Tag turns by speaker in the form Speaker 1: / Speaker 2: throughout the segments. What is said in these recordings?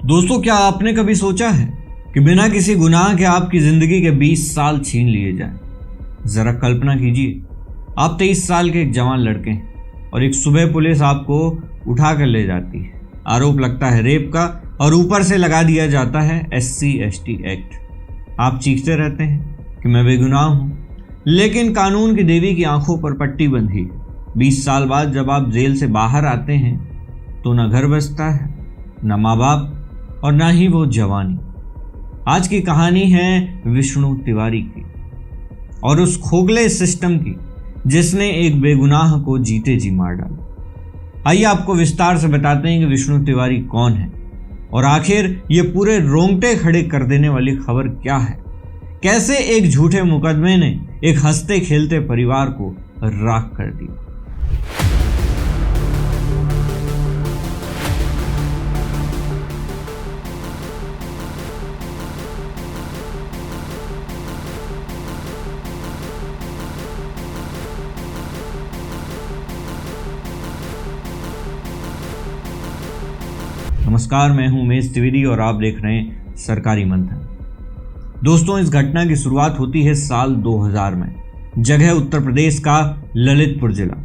Speaker 1: दोस्तों, क्या आपने कभी सोचा है कि बिना किसी गुनाह के आपकी जिंदगी के 20 साल छीन लिए जाएं? जरा कल्पना कीजिए, आप 23 साल के एक जवान लड़के हैं और एक सुबह पुलिस आपको उठा कर ले जाती है। आरोप लगता है रेप का और ऊपर से लगा दिया जाता है SC/ST एक्ट। आप चीखते रहते हैं कि मैं बेगुनाह हूं, लेकिन कानून की देवी की आंखों पर पट्टी बंधी है। 20 साल बाद जब आप जेल से बाहर आते हैं तो ना घर बसता है, ना माँ बाप और ना ही वो जवानी। आज की कहानी है विष्णु तिवारी की और उस खोखले सिस्टम की जिसने एक बेगुनाह को जीते जी मार डाला। आइए आपको विस्तार से बताते हैं कि विष्णु तिवारी कौन है और आखिर ये पूरे रोंगटे खड़े कर देने वाली खबर क्या है। कैसे एक झूठे मुकदमे ने एक हंसते खेलते परिवार को राख कर दिया। नमस्कार, मैं हूं उमेश त्रिवेदी और आप देख रहे हैं सरकारी मंथन। दोस्तों, इस घटना की शुरुआत होती है साल 2000 में। जगह उत्तर प्रदेश का ललितपुर जिला।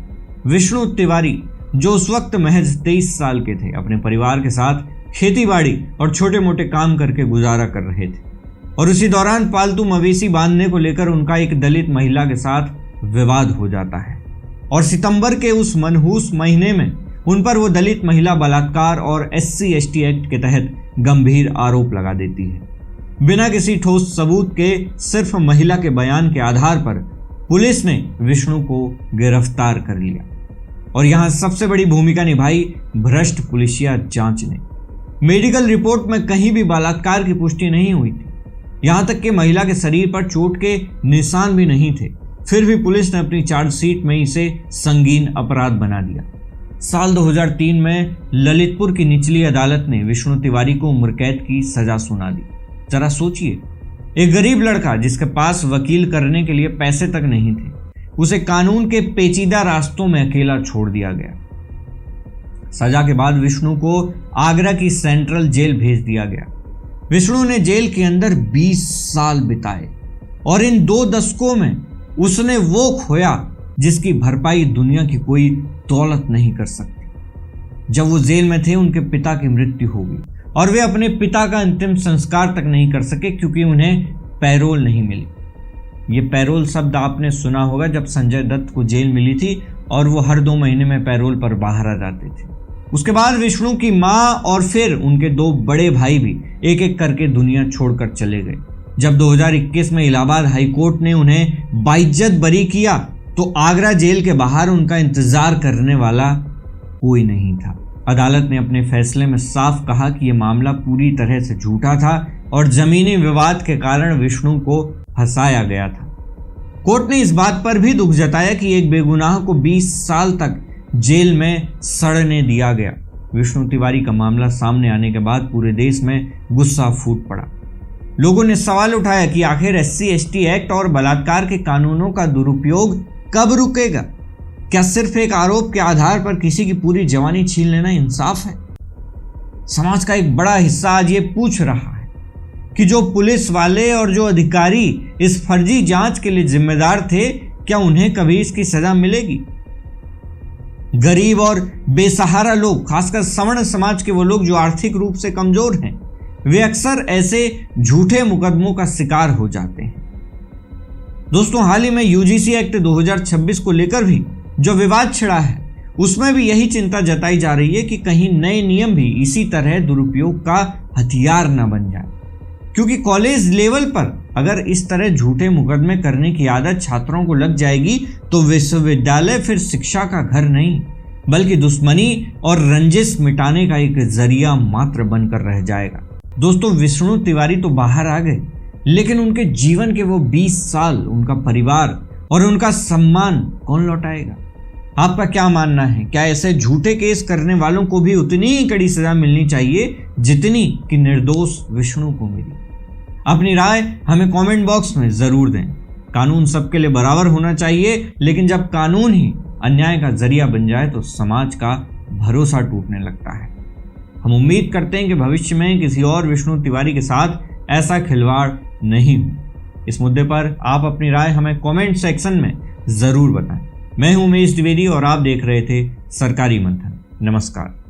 Speaker 1: विष्णु तिवारी, जो उस वक्त महज 23 साल के थे, अपने परिवार के साथ खेतीबाड़ी और छोटे मोटे काम करके गुजारा कर रहे थे और उसी दौरान पालतू मवेशी बांधने को लेकर उनका एक दलित महिला के साथ विवाद हो जाता है और सितंबर के उस मनहूस महीने में उन पर वो दलित महिला बलात्कार और SC/ST एक्ट के तहत गंभीर आरोप लगा देती है। बिना किसी ठोस सबूत के सिर्फ महिला के बयान के आधार पर पुलिस ने विष्णु को गिरफ्तार कर लिया और यहां सबसे बड़ी भूमिका निभाई भ्रष्ट पुलिसिया जांच ने। मेडिकल रिपोर्ट में कहीं भी बलात्कार की पुष्टि नहीं हुई थी, यहां तक कि महिला के शरीर पर चोट के निशान भी नहीं थे। फिर भी पुलिस ने अपनी चार्जशीट में इसे संगीन अपराध बना दिया। साल 2003 में ललितपुर की निचली अदालत ने विष्णु तिवारी को उम्र कैद की सजा सुना दी। जरा सोचिए, एक गरीब लड़का जिसके पास वकील करने के लिए पैसे तक नहीं थे, उसे कानून के पेचीदा रास्तों में अकेला छोड़ दिया गया। सजा के बाद विष्णु को आगरा की सेंट्रल जेल भेज दिया गया। विष्णु ने जेल के अंदर 20 साल बिताए और इन 2 दशकों में उसने वो खोया जिसकी भरपाई दुनिया की कोई दौलत नहीं कर सकती। जब वो जेल में थे, उनके पिता की मृत्यु हो गई और वे अपने पिता का अंतिम संस्कार तक नहीं कर सके क्योंकि उन्हें पैरोल नहीं मिली। ये पैरोल शब्द आपने सुना होगा जब संजय दत्त को जेल मिली थी और वो हर 2 महीने में पैरोल पर बाहर आ जाते थे। उसके बाद विष्णु की माँ और फिर उनके 2 बड़े भाई भी एक एक करके दुनिया छोड़कर चले गए। जब 2021 में इलाहाबाद हाईकोर्ट ने उन्हें बाइज्जत बरी किया तो आगरा जेल के बाहर उनका इंतजार करने वाला कोई नहीं था। अदालत ने अपने फैसले में साफ कहा कि यह मामला पूरी तरह से झूठा था और जमीनी विवाद के कारण विष्णु को फंसाया गया था। कोर्ट ने इस बात पर भी दुख जताया कि एक बेगुनाह को 20 साल तक जेल में सड़ने दिया गया। विष्णु तिवारी का मामला सामने आने के बाद पूरे देश में गुस्सा फूट पड़ा। लोगों ने सवाल उठाया कि आखिर SC/ST एक्ट और बलात्कार के कानूनों का दुरुपयोग कब रुकेगा? क्या सिर्फ एक आरोप के आधार पर किसी की पूरी जवानी छीन लेना इंसाफ है? समाज का एक बड़ा हिस्सा आज ये पूछ रहा है कि जो पुलिस वाले और जो अधिकारी इस फर्जी जांच के लिए जिम्मेदार थे, क्या उन्हें कभी इसकी सजा मिलेगी? गरीब और बेसहारा लोग, खासकर सवर्ण समाज के वो लोग जो आर्थिक रूप से कमजोर हैं, वे अक्सर ऐसे झूठे मुकदमों का शिकार हो जाते हैं। दोस्तों, हाल ही में UGC एक्ट 2026 को लेकर भी जो विवाद छिड़ा है, उसमें भी यही चिंता जताई जा रही है कि कहीं नए नियम भी इसी तरह दुरुपयोग का हथियार न बन जाए। क्योंकि कॉलेज लेवल पर अगर इस तरह झूठे मुकदमे करने की आदत छात्रों को लग जाएगी तो विश्वविद्यालय फिर शिक्षा का घर नहीं, बल्कि दुश्मनी और रंजिश मिटाने का एक जरिया मात्र बनकर रह जाएगा। दोस्तों, विष्णु तिवारी तो बाहर आ गए, लेकिन उनके जीवन के वो 20 साल, उनका परिवार और उनका सम्मान कौन लौटाएगा? आपका क्या मानना है? क्या ऐसे झूठे केस करने वालों को भी उतनी ही कड़ी सजा मिलनी चाहिए जितनी कि निर्दोष विष्णु को मिली? अपनी राय हमें कमेंट बॉक्स में जरूर दें। कानून सबके लिए बराबर होना चाहिए, लेकिन जब कानून ही अन्याय का जरिया बन जाए तो समाज का भरोसा टूटने लगता है। हम उम्मीद करते हैं कि भविष्य में किसी और विष्णु तिवारी के साथ ऐसा खिलवाड़ नहीं हो। इस मुद्दे पर आप अपनी राय हमें कमेंट सेक्शन में ज़रूर बताएं। मैं हूं उमेश द्विवेदी और आप देख रहे थे सरकारी मंथन। नमस्कार।